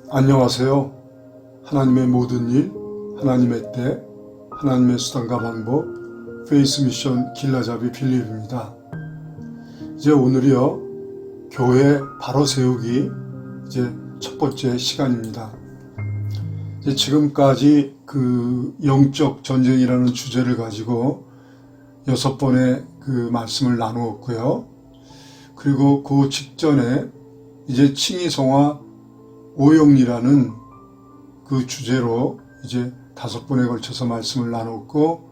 안녕하세요. 하나님의 모든 일, 하나님의 때, 하나님의 수단과 방법, 페이스 미션 길라잡이 빌립입니다. 이제 오늘이요, 교회 바로 세우기 이제 첫 번째 시간입니다. 이제 지금까지 그 영적 전쟁이라는 주제를 가지고 6번의 그 말씀을 나누었고요. 그리고 그 직전에 이제 칭의성화 오용이라는 그 주제로 이제 5번에 걸쳐서 말씀을 나눴고,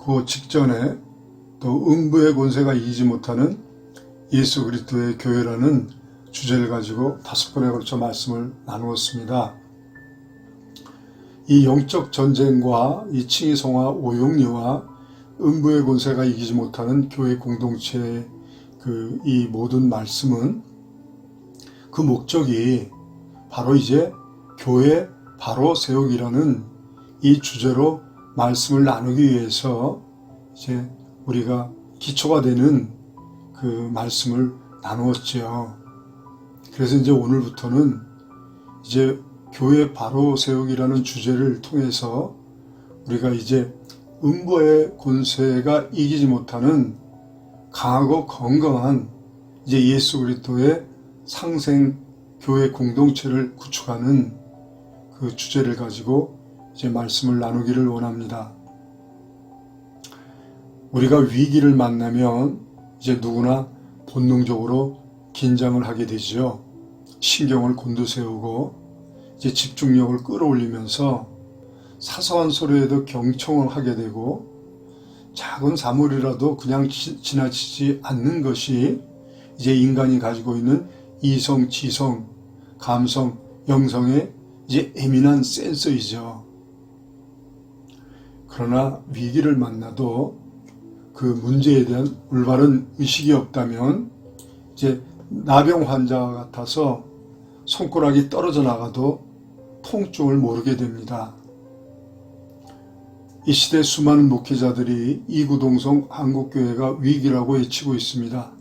그 직전에 또 음부의 권세가 이기지 못하는 예수 그리스도의 교회라는 주제를 가지고 5번에 걸쳐 말씀을 나누었습니다. 이 영적 전쟁과 이 칭의성화 오용리와 음부의 권세가 이기지 못하는 교회 공동체의 이 모든 말씀은 그 목적이 바로 이제 교회 바로 세우기라는 이 주제로 말씀을 나누기 위해서 이제 우리가 기초가 되는 그 말씀을 나누었지요. 그래서 이제 오늘부터는 이제 교회 바로 세우기라는 주제를 통해서 우리가 이제 음부의 권세가 이기지 못하는 강하고 건강한 이제 예수 그리스도의 상생 교회 공동체를 구축하는 그 주제를 가지고 이제 말씀을 나누기를 원합니다. 우리가 위기를 만나면 이제 누구나 본능적으로 긴장을 하게 되지요. 신경을 곤두세우고 이제 집중력을 끌어올리면서 사소한 소리에도 경청을 하게 되고, 작은 사물이라도 그냥 지나치지 않는 것이 이제 인간이 가지고 있는 이성, 지성, 감성, 영성의 이제 예민한 센서이죠. 그러나 위기를 만나도 그 문제에 대한 올바른 의식이 없다면 이제 나병 환자 같아서 손가락이 떨어져 나가도 통증을 모르게 됩니다. 이 시대 수많은 목회자들이 이구동성 한국교회가 위기라고 외치고 있습니다.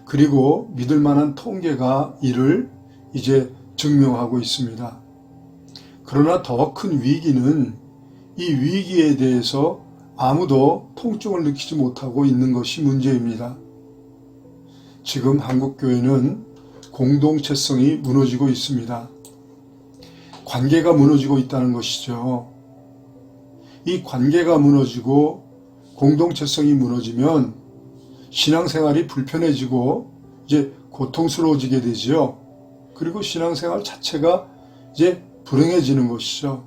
그리고 믿을 만한 통계가 이를 이제 증명하고 있습니다. 그러나 더 큰 위기는 이 위기에 대해서 아무도 통증을 느끼지 못하고 있는 것이 문제입니다. 지금 한국교회는 공동체성이 무너지고 있습니다. 관계가 무너지고 있다는 것이죠. 이 관계가 무너지고 공동체성이 무너지면 신앙생활이 불편해지고 이제 고통스러워지게 되지요. 그리고 신앙생활 자체가 이제 불행해지는 것이죠.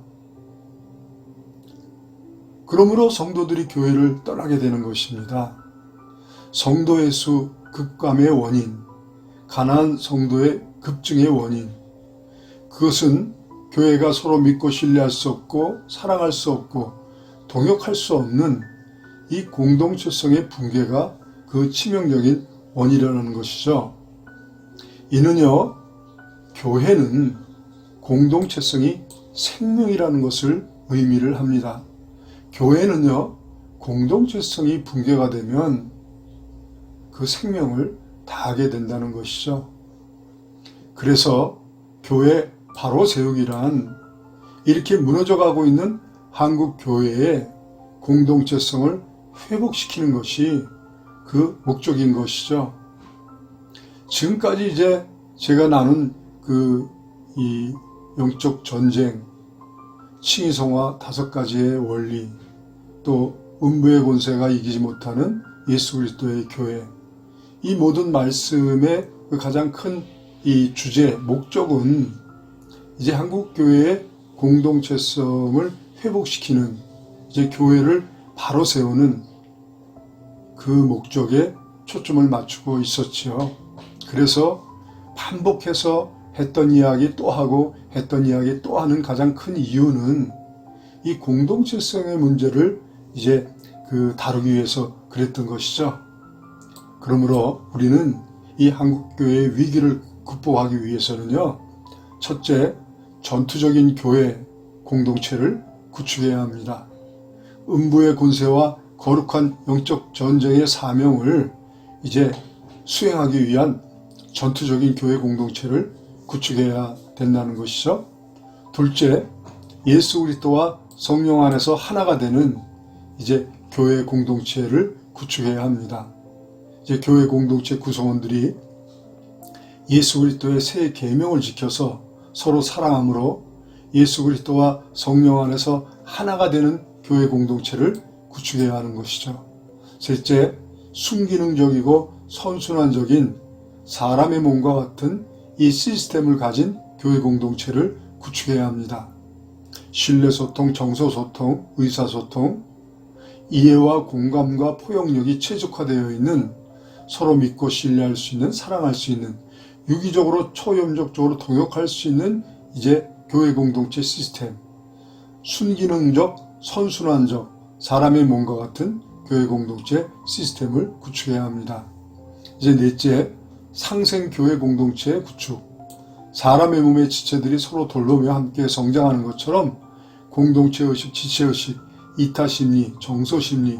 그러므로 성도들이 교회를 떠나게 되는 것입니다. 성도의 수 급감의 원인, 가난한 성도의 급증의 원인, 그것은 교회가 서로 믿고 신뢰할 수 없고 사랑할 수 없고 동역할 수 없는 이 공동체성의 붕괴가 그 치명적인 원인이라는 것이죠. 이는요, 교회는 공동체성이 생명이라는 것을 의미를 합니다. 교회는요, 공동체성이 붕괴가 되면 그 생명을 다하게 된다는 것이죠. 그래서 교회 바로 세우기란 이렇게 무너져가고 있는 한국 교회의 공동체성을 회복시키는 것이 그 목적인 것이죠. 지금까지 이제 제가 나눈 이 영적 전쟁, 칭의성화 5가지의 원리, 또 음부의 권세가 이기지 못하는 예수 그리스도의 교회, 이 모든 말씀의 그 가장 큰 이 주제, 목적은 이제 한국 교회의 공동체성을 회복시키는, 이제 교회를 바로 세우는 그 목적에 초점을 맞추고 있었지요. 그래서 반복해서 했던 이야기 또 하고 했던 이야기 또 하는 가장 큰 이유는 이 공동체성의 문제를 이제 다루기 위해서 그랬던 것이죠. 그러므로 우리는 이 한국교회의 위기를 극복하기 위해서는요, 첫째, 전투적인 교회 공동체를 구축해야 합니다. 음부의 권세와 거룩한 영적 전쟁의 사명을 이제 수행하기 위한 전투적인 교회 공동체를 구축해야 된다는 것이죠. 둘째, 예수 그리스도와 성령 안에서 하나가 되는 이제 교회 공동체를 구축해야 합니다. 이제 교회 공동체 구성원들이 예수 그리스도의 새 계명을 지켜서 서로 사랑함으로 예수 그리스도와 성령 안에서 하나가 되는 교회 공동체를 구축해야 하는 것이죠. 셋째, 순기능적이고 선순환적인 사람의 몸과 같은 이 시스템을 가진 교회 공동체를 구축해야 합니다. 신뢰소통, 정서소통, 의사소통, 이해와 공감과 포용력이 최적화되어 있는 서로 믿고 신뢰할 수 있는, 사랑할 수 있는, 유기적으로 초염적적으로 동역할 수 있는 이제 교회 공동체 시스템, 순기능적, 선순환적, 사람의 몸과 같은 교회 공동체 시스템을 구축해야 합니다. 이제 넷째, 상생 교회 공동체 구축. 사람의 몸의 지체들이 서로 돌보며 함께 성장하는 것처럼 공동체의식, 지체의식, 이타심리, 정서심리,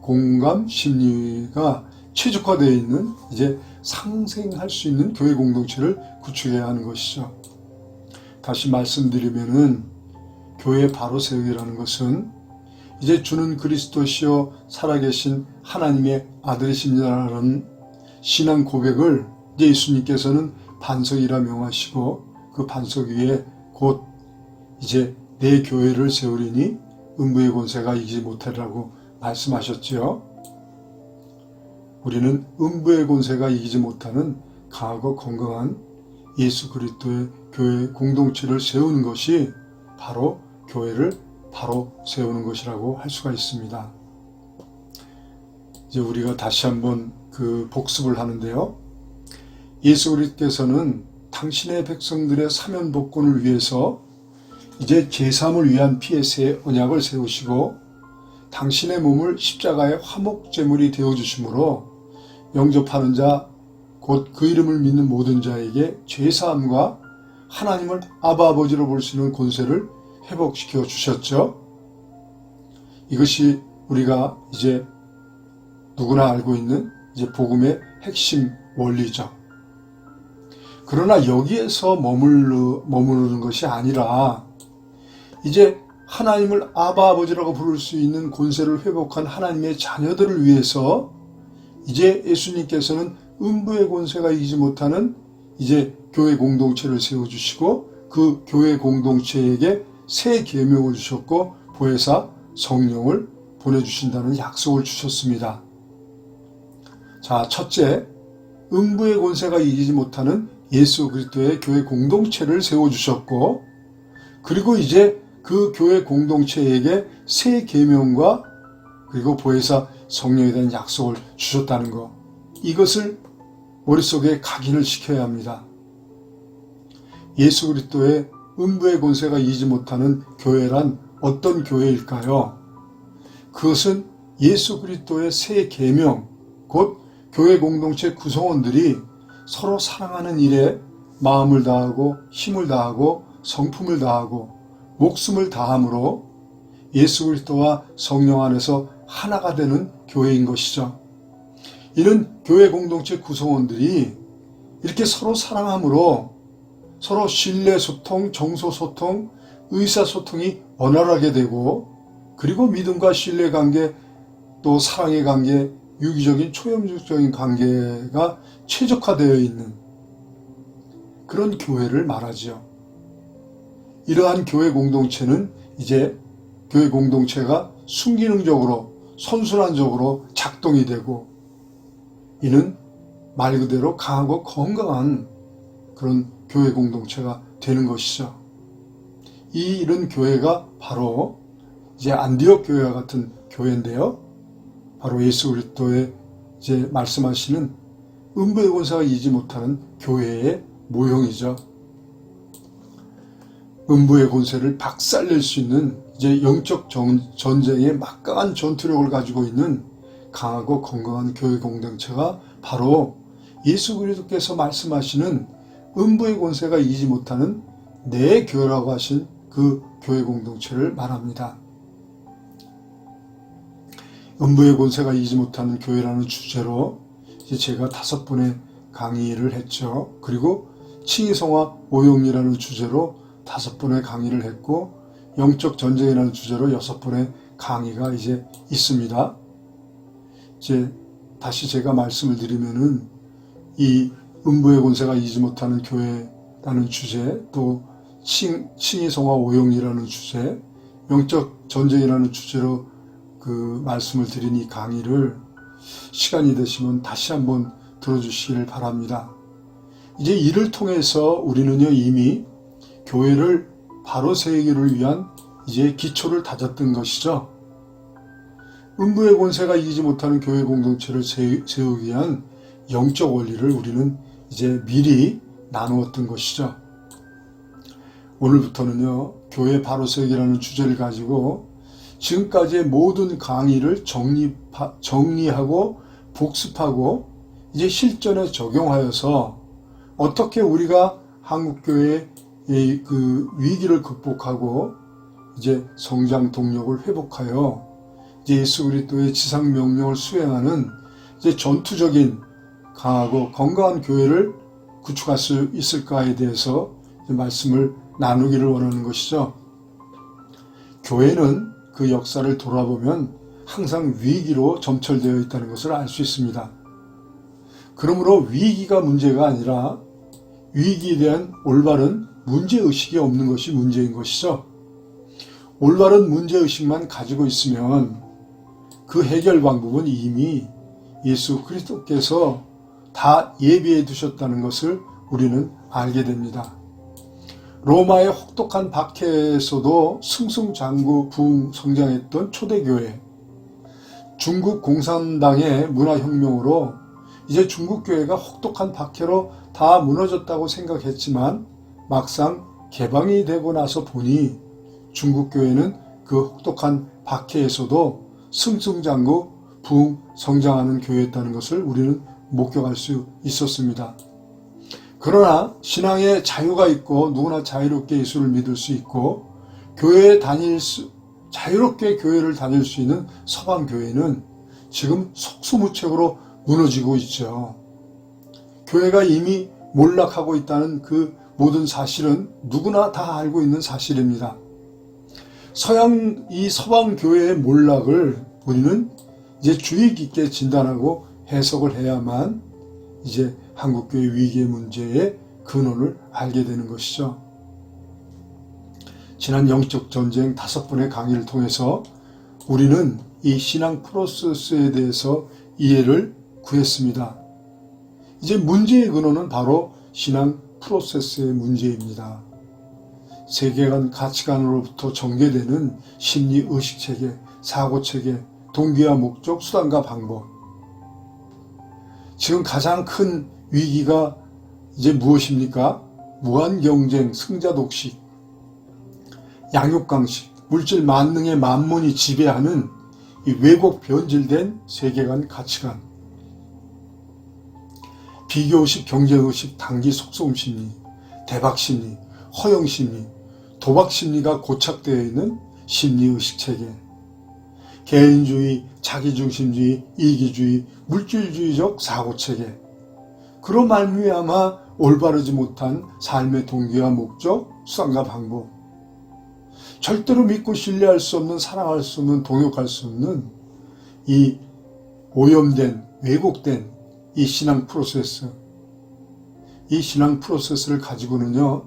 공감심리가 최적화되어 있는 이제 상생할 수 있는 교회 공동체를 구축해야 하는 것이죠. 다시 말씀드리면은 교회 바로 세우기라는 것은 이제 주는 그리스도시요 살아계신 하나님의 아들이십니다라는 신앙 고백을 이제 예수님께서는 반석이라 명하시고 그 반석 위에 곧 이제 내 교회를 세우리니 음부의 권세가 이기지 못하리라고 말씀하셨지요. 우리는 음부의 권세가 이기지 못하는 강하고 건강한 예수 그리스도의 교회 공동체를 세우는 것이 바로 교회를 바로 세우는 것이라고 할 수가 있습니다. 이제 우리가 다시 한번 그 복습을 하는데요. 예수 그리스도께서는 당신의 백성들의 사면 복권을 위해서 이제 제3을 위한 피의 새 언약을 세우시고 당신의 몸을 십자가의 화목제물이 되어주심으로 영접하는 자, 곧 그 이름을 믿는 모든 자에게 죄사함과 하나님을 아바 아버지로 볼 수 있는 권세를 회복시켜 주셨죠. 이것이 우리가 이제 누구나 알고 있는 이제 복음의 핵심 원리죠. 그러나 여기에서 머무르는 것이 아니라 이제 하나님을 아바 아버지라고 부를 수 있는 권세를 회복한 하나님의 자녀들을 위해서 이제 예수님께서는 음부의 권세가 이기지 못하는 이제 교회 공동체를 세워주시고 그 교회 공동체에게 새 계명을 주셨고 보혜사 성령을 보내주신다는 약속을 주셨습니다. 자, 첫째, 음부의 권세가 이기지 못하는 예수 그리스도의 교회 공동체를 세워주셨고 그리고 이제 그 교회 공동체에게 새 계명과 그리고 보혜사 성령에 대한 약속을 주셨다는 것, 이것을 머릿속에 각인을 시켜야 합니다. 예수 그리스도의 음부의 권세가 이기지 못하는 교회란 어떤 교회일까요? 그것은 예수 그리스도의 새 계명, 곧 교회 공동체 구성원들이 서로 사랑하는 일에 마음을 다하고 힘을 다하고 성품을 다하고 목숨을 다함으로 예수 그리스도와 성령 안에서 하나가 되는 교회인 것이죠. 이는 교회 공동체 구성원들이 이렇게 서로 사랑함으로 서로 신뢰 소통, 정서 소통, 의사 소통이 원활하게 되고 그리고 믿음과 신뢰 관계 또 사랑의 관계, 유기적인 초염적인 관계가 최적화되어 있는 그런 교회를 말하죠. 이러한 교회 공동체는 이제 교회 공동체가 순기능적으로 선순환적으로 작동이 되고 이는 말 그대로 강하고 건강한 그런 교회 공동체가 되는 것이죠. 이런 교회가 바로 이제 안디옥 교회와 같은 교회인데요. 바로 예수 그리스도의 이제 말씀하시는 음부의 권세가 이기지 못하는 교회의 모형이죠. 음부의 권세를 박살낼 수 있는 이제 영적 전쟁의 막강한 전투력을 가지고 있는 강하고 건강한 교회 공동체가 바로 예수 그리스도께서 말씀하시는 음부의 권세가 이기지 못하는 내 교회라고 하신 그 교회 공동체를 말합니다. 음부의 권세가 이기지 못하는 교회라는 주제로 이제 제가 5번의 강의를 했죠. 그리고 칭의성화 오용이라는 주제로 5번의 강의를 했고, 영적 전쟁이라는 주제로 6번의 강의가 이제 있습니다. 이제 다시 제가 말씀을 드리면은 이 음부의 권세가 이기지 못하는 교회라는 주제, 또 칭의성화 오용이라는 주제, 영적 전쟁이라는 주제로 그 말씀을 드린 이 강의를 시간이 되시면 다시 한번 들어주시기를 바랍니다. 이제 이를 통해서 우리는요, 이미 교회를 바로 세우기를 위한 이제 기초를 다졌던 것이죠. 음부의 권세가 이기지 못하는 교회 공동체를 세우기 위한 영적 원리를 우리는 이제 미리 나누었던 것이죠. 오늘부터는요, 교회 바로 세우기라는 주제를 가지고 지금까지의 모든 강의를 정리하고 복습하고 이제 실전에 적용하여서 어떻게 우리가 한국교회의 그 위기를 극복하고 이제 성장 동력을 회복하여 이제 예수 그리스도의 지상 명령을 수행하는 이제 전투적인 강하고 건강한 교회를 구축할 수 있을까에 대해서 말씀을 나누기를 원하는 것이죠. 교회는 그 역사를 돌아보면 항상 위기로 점철되어 있다는 것을 알 수 있습니다. 그러므로 위기가 문제가 아니라 위기에 대한 올바른 문제의식이 없는 것이 문제인 것이죠. 올바른 문제의식만 가지고 있으면 그 해결 방법은 이미 예수 그리스도께서 다 예비해 두셨다는 것을 우리는 알게 됩니다. 로마의 혹독한 박해에서도 승승장구 부흥 성장했던 초대교회, 중국 공산당의 문화혁명으로 이제 중국교회가 혹독한 박해로 다 무너졌다고 생각했지만 막상 개방이 되고 나서 보니 중국교회는 그 혹독한 박해에서도 승승장구 부흥 성장하는 교회였다는 것을 우리는 목격할 수 있었습니다. 그러나 신앙에 자유가 있고 누구나 자유롭게 예수를 믿을 수 있고 자유롭게 교회를 다닐 수 있는 서방 교회는 지금 속수무책으로 무너지고 있죠. 교회가 이미 몰락하고 있다는 그 모든 사실은 누구나 다 알고 있는 사실입니다. 이 서방 교회의 몰락을 우리는 이제 주의 깊게 진단하고 해석을 해야만 이제 한국교회 위기의 문제의 근원을 알게 되는 것이죠. 지난 영적 전쟁 5번의 강의를 통해서 우리는 이 신앙 프로세스에 대해서 이해를 구했습니다. 이제 문제의 근원은 바로 신앙 프로세스의 문제입니다. 세계관 가치관으로부터 전개되는 심리 의식체계, 사고체계, 동기와 목적, 수단과 방법. 지금 가장 큰 위기가 이제 무엇입니까? 무한경쟁, 승자독식, 양육강식, 물질 만능의 만문이 지배하는 이 왜곡 변질된 세계관 가치관, 비교의식, 경쟁의식, 단기 속성심리, 대박심리, 허영심리, 도박심리가 고착되어 있는 심리의식체계, 개인주의, 자기중심주의, 이기주의, 물질주의적 사고체계, 그로 말미암아 올바르지 못한 삶의 동기와 목적, 수단과 방법, 절대로 믿고 신뢰할 수 없는, 사랑할 수 없는, 동역할 수 없는 이 오염된, 왜곡된 이 신앙 프로세스, 이 신앙 프로세스를 가지고는요,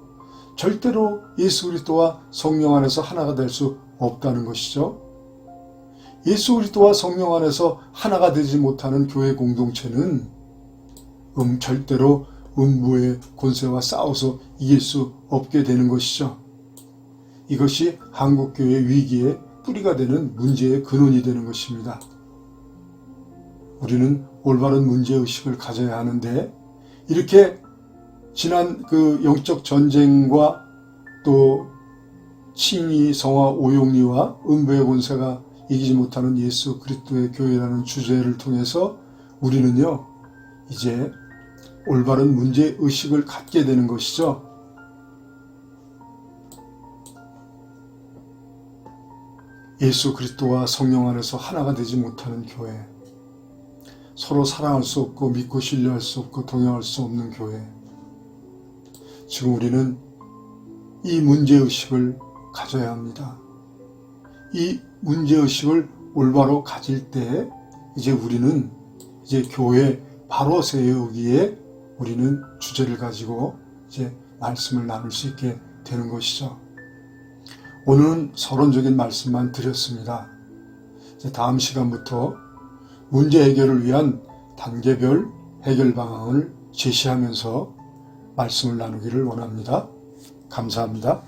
절대로 예수 그리스도와 성령 안에서 하나가 될 수 없다는 것이죠. 예수 그리스도와 성령 안에서 하나가 되지 못하는 교회 공동체는 절대로 음부의 권세와 싸워서 이길 수 없게 되는 것이죠. 이것이 한국교회 위기의 뿌리가 되는 문제의 근원이 되는 것입니다. 우리는 올바른 문제의식을 가져야 하는데, 이렇게 지난 그 영적 전쟁과 또 칭의, 성화, 오용리와 음부의 권세가 이기지 못하는 예수 그리스도의 교회라는 주제를 통해서 우리는요, 이제 올바른 문제의식을 갖게 되는 것이죠. 예수 그리스도와 성령 안에서 하나가 되지 못하는 교회, 서로 사랑할 수 없고 믿고 신뢰할 수 없고 동행할 수 없는 교회, 지금 우리는 이 문제의식을 가져야 합니다. 이 문제의식을 올바로 가질 때 이제 우리는 이제 교회 바로 세우기에 우리는 주제를 가지고 이제 말씀을 나눌 수 있게 되는 것이죠. 오늘은 서론적인 말씀만 드렸습니다. 이제 다음 시간부터 문제 해결을 위한 단계별 해결 방안을 제시하면서 말씀을 나누기를 원합니다. 감사합니다.